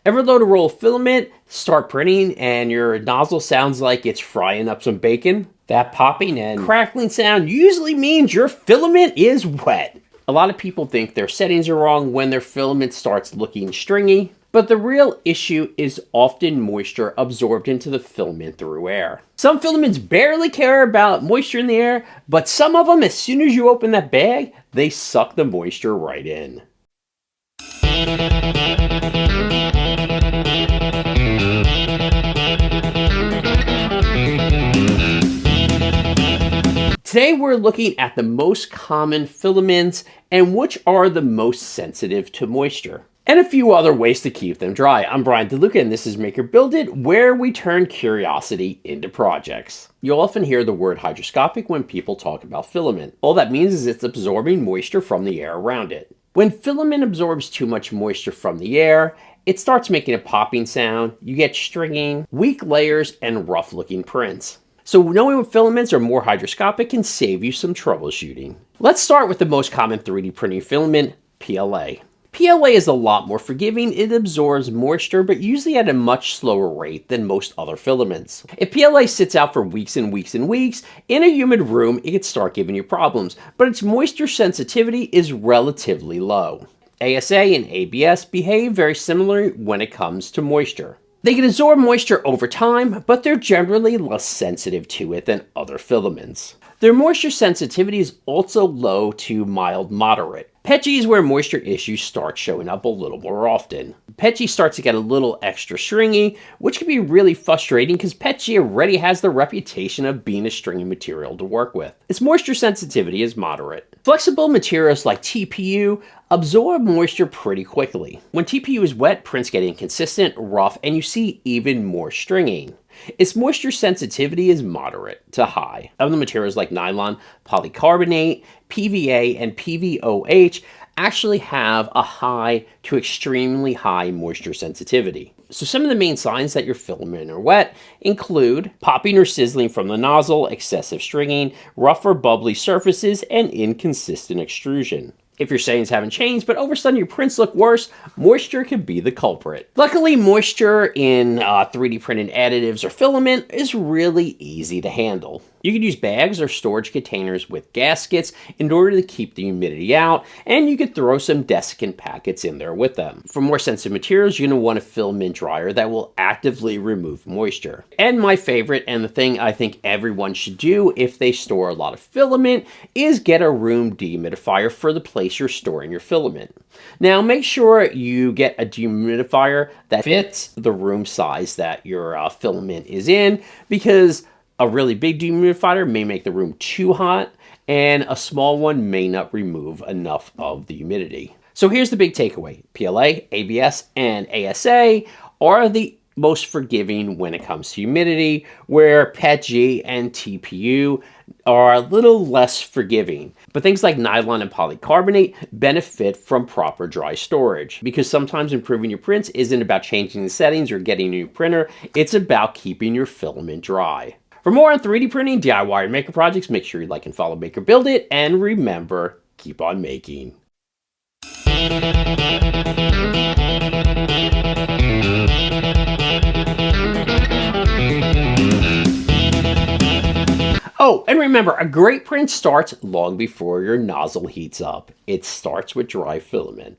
Ever load a roll of filament, start printing, and your nozzle sounds like it's frying up some bacon? That popping and crackling sound usually means your filament is wet. A lot of people think their settings are wrong when their filament starts looking stringy, but the real issue is often moisture absorbed into the filament through air. Some filaments barely care about moisture in the air, but some of them, as soon as you open that bag, they suck the moisture right in. Today we're looking at the most common filaments and which are the most sensitive to moisture, and a few other ways to keep them dry. I'm Brian DeLuca and this is Make or Build It, where we turn curiosity into projects. You'll often hear the word hygroscopic when people talk about filament. All that means is it's absorbing moisture from the air around it. When filament absorbs too much moisture from the air, it starts making a popping sound, you get stringing, weak layers, and rough looking prints. So knowing what filaments are more hygroscopic can save you some troubleshooting. Let's start with the most common 3D printing filament, PLA. PLA is a lot more forgiving. It absorbs moisture, but usually at a much slower rate than most other filaments. If PLA sits out for weeks and weeks and weeks, in a humid room, it can start giving you problems, but its moisture sensitivity is relatively low. ASA and ABS behave very similarly when it comes to moisture. They can absorb moisture over time, but they're generally less sensitive to it than other filaments. Their moisture sensitivity is also low to mild moderate. PETG is where moisture issues start showing up a little more often. PETG starts to get a little extra stringy, which can be really frustrating because PETG already has the reputation of being a stringy material to work with. Its moisture sensitivity is moderate. Flexible materials like TPU absorb moisture pretty quickly. When TPU is wet, prints get inconsistent, rough, and you see even more stringing. Its moisture sensitivity is moderate to high. Other materials like nylon, polycarbonate, PVA, and PVOH actually have a high to extremely high moisture sensitivity. So some of the main signs that your filament are wet include popping or sizzling from the nozzle, excessive stringing, rough or bubbly surfaces, and inconsistent extrusion. If your settings haven't changed, but all of a sudden your prints look worse, moisture could be the culprit. Luckily, moisture in 3D printed additives or filament is really easy to handle. You can use bags or storage containers with gaskets in order to keep the humidity out, and you could throw some desiccant packets in there with them. For more sensitive materials, you're going to want a filament dryer that will actively remove moisture. And my favorite, and the thing I think everyone should do if they store a lot of filament, is get a room dehumidifier for the place you're storing your filament. Now make sure you get a dehumidifier that fits the room size that your filament is in, because a really big dehumidifier may make the room too hot, and a small one may not remove enough of the humidity. So here's the big takeaway. PLA, ABS, and ASA are the most forgiving when it comes to humidity, where PETG and TPU are a little less forgiving. But things like nylon and polycarbonate benefit from proper dry storage, because sometimes improving your prints isn't about changing the settings or getting a new printer, it's about keeping your filament dry. For more on 3D printing, DIY, and maker projects, make sure you like and follow Make or Build It, and remember, keep on making. Oh, and remember, a great print starts long before your nozzle heats up. It starts with dry filament.